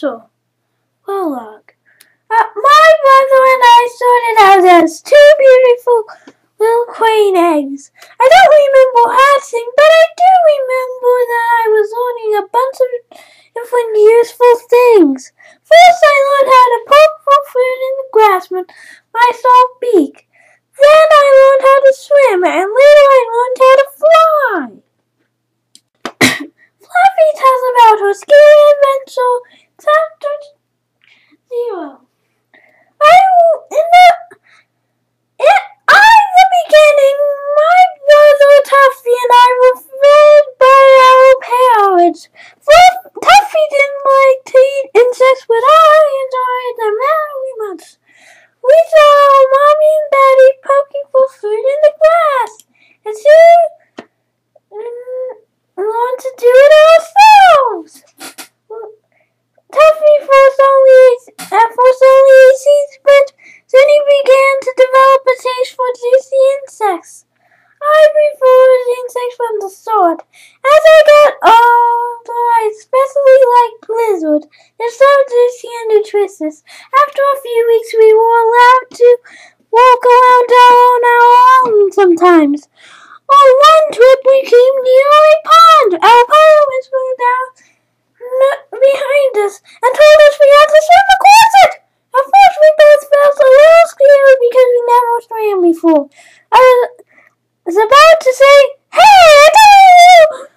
adventure. Prologue. My brother and I started out as two beautiful little crane eggs. I don't remember hatching, but I do remember that I was learning a bunch of different useful things. First, I learned how to poke for food in the grass with my soft beak. Then I learned how to swim, and later I learned how to fly. Fluffy tells about her scary adventure, Chapter 0. In the beginning, my brother Tuffy and I were fed by our parents. Tuffy didn't like to eat insects, but I enjoyed them very much. We saw Mommy and Daddy poking for food in the grass, and soon learned to do it ourselves. Tuffy at first only ate seeds, but then he began to develop a taste for juicy insects. I preferred insects from the start. As I got older, I especially liked lizards. They're so juicy and nutritious. After a few weeks, we were allowed to walk around on our own sometimes. On one trip, we came near a pond. Our parents were down behind us and told us we had to swim across it. At first, we both felt a little scared because we never swam before. I was about to say, "Hey, I thought you were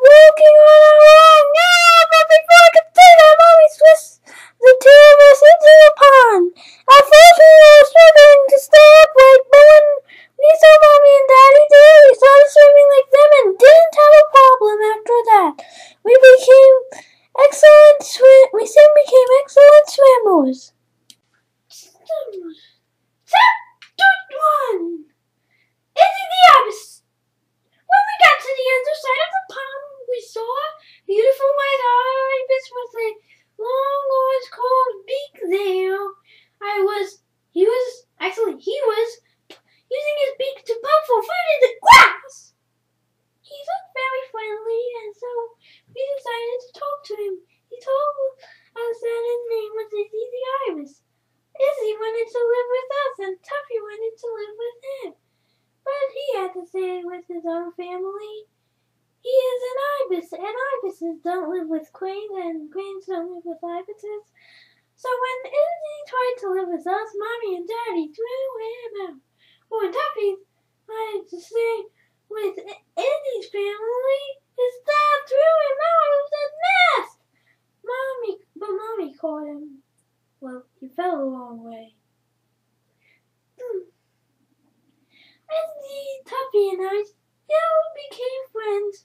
walking on our own." But before I could say that, Mommy twisted the two of us into the pond. At first, we were struggling to stay upright, but when we saw Mommy and Daddy do it, we started swimming like them and didn't have a problem after that. We soon became excellent swimmers. Chapter 1. Into the Abyss. When we got to the other side of the pond, we saw a beautiful white ibis with a long, orange curved beak there. He was using his beak to poke for food in the grass. He looked very friendly, and so we decided to talk to him. He told us that his name was Izzy the Ibis. Izzy wanted to live with us, and Tuffy wanted to live with him. But he had to stay with his own family. He is an ibis, and ibises don't live with cranes, and cranes don't live with ibises. So when Izzy tried to live with us, Mommy and Daddy threw him out. When Tuffy tried to stay with Izzy's family, his dad threw him out of the nest. But Mommy caught him. Well, he fell a long way. Izzy, Tuffy, and I still became friends,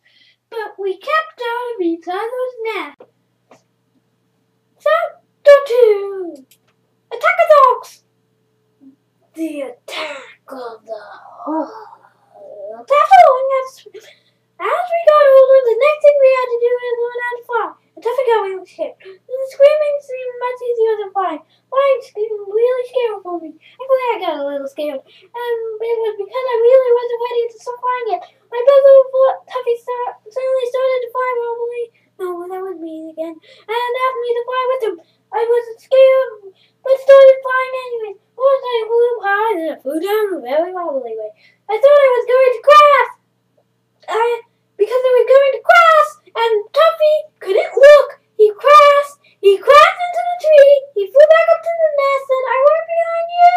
but we kept out of each other's nest. Chapter 2. Attack of the Hawks. The attack of the Hawks. As we got older, the next thing we had to do was learn how to fly. And Tuffy got really scared. Screaming seemed much easier than flying. Flying seemed really scary for me. Actually, I got a little scared. And it was because I really wasn't ready to start flying yet. My brother Tuffy suddenly started to fly normally. No, that was me again. And asked me to fly with him. I wasn't scared, but started flying anyway. Once I flew high, then I flew down a very wobbly way. I thought I was going to crash. Because I was going to crash, and Tuffy couldn't look. He crashed into the tree. He flew back up to the nest, and I went behind you.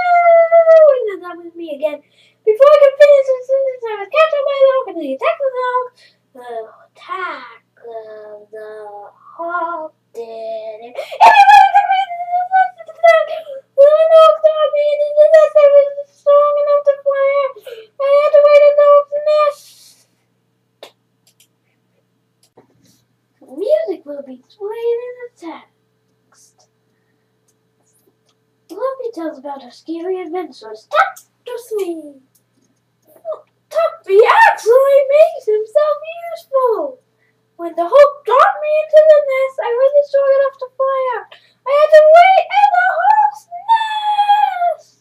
And that was me again. Before I could finish the sentence, I was captured by the hawk and the attack of the hawk. The attack of the hawk did it. Everybody took me to the nest. When the hawk saw me in the nest, I was strong enough to fly out. I had to wait in the hawk's nest. Music will be played in the text. Fluffy tells about her scary adventures. Chapter 3. Tuffy actually makes himself useful. When the hawk dropped me into the nest, I wasn't strong enough to fly out. I had to wait in the hawk's nest.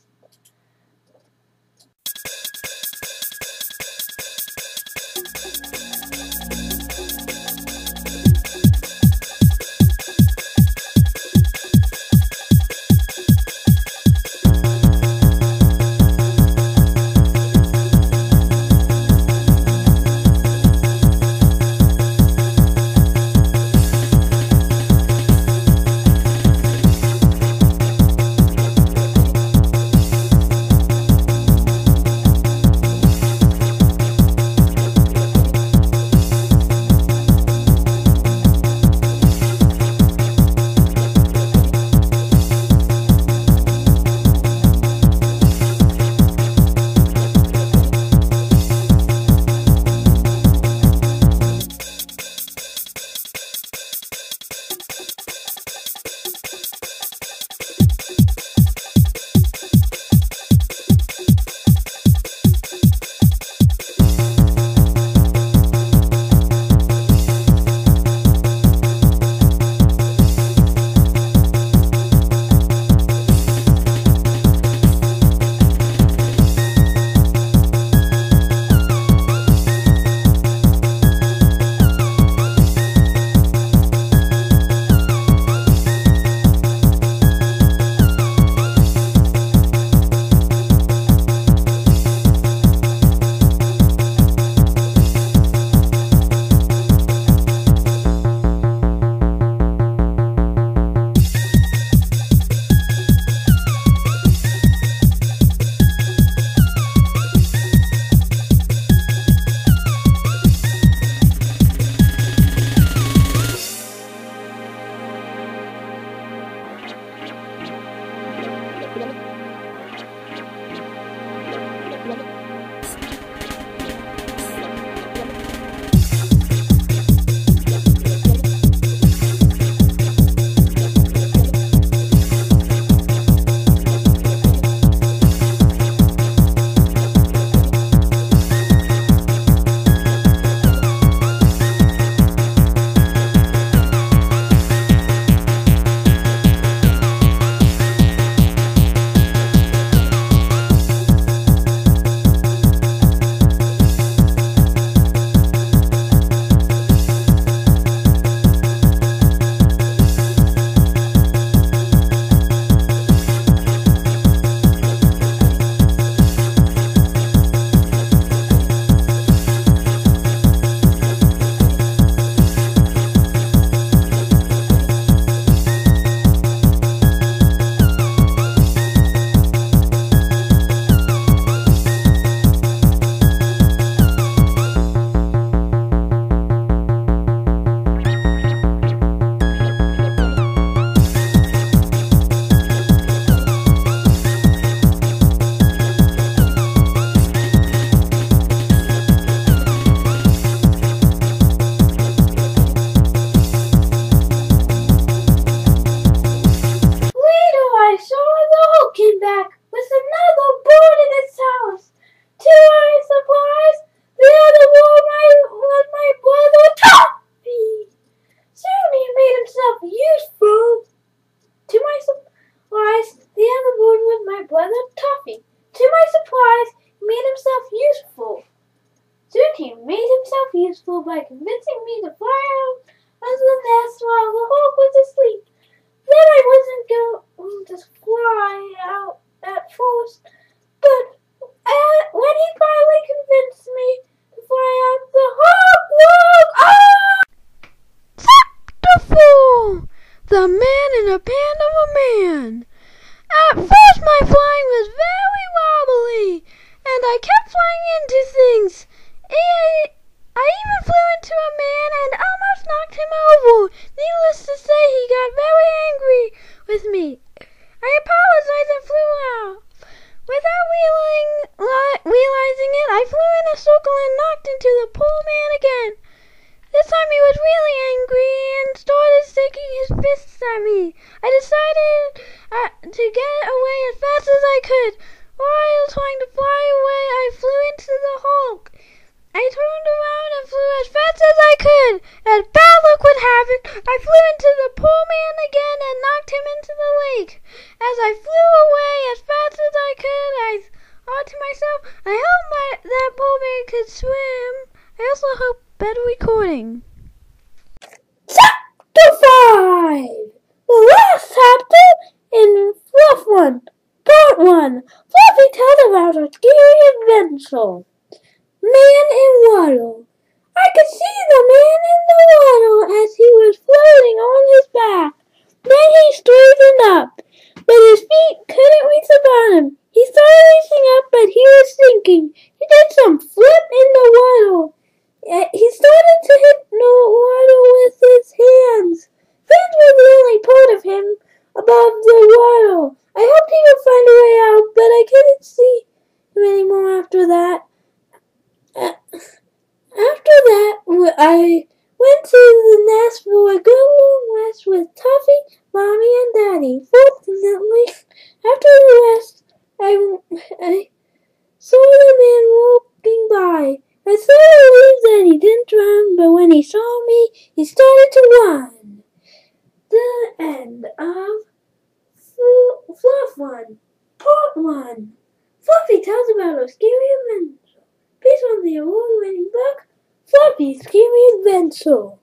useful by convincing me to fly out of the nest while the Hulk was asleep. Then I wasn't going to fly out at first, but when he finally convinced me to fly out, the Hulk woke up! Chapter 4! The Man in a Band of a Man. At first my flying was very wobbly, and I kept flying into things. I even flew into a man and almost knocked him over. Needless to say, he got very angry with me. I apologized and flew out. Without realizing it, I flew in a circle and knocked into the poor man again. This time he was really angry and started shaking his fists at me. I decided to get away as fast as I could. While trying to fly away, I flew into the Hulk. I turned around and flew as fast as I could. As bad luck would have it, I flew into the poor man again and knocked him into the lake. As I flew away as fast as I could, I thought to myself, I hope that poor man could swim. I also hope better recording. Chapter 5! The last chapter in Fluff 1, Part 1. Fluffy tells about a scary adventure. Man in water. I could see the man in the water as he was floating on his back. Then he straightened up, but his feet couldn't reach the bottom. He started reaching up, but he was sinking. He did some flip in the water. He started to hit the water with his hands. Hands were the only part of him above the water. I hoped he would find a way out, but I couldn't see him anymore after that. I went to the nest for a good long rest with Tuffy, Mommy, and Daddy. Fortunately, after the rest, I saw the man walking by. I was so relieved that he didn't drown, but when he saw me, he started to run. The end of Fluff 1, Part 1. Fluffy tells about a scary adventure based on the award-winning book, Fluffy's Scary Adventure.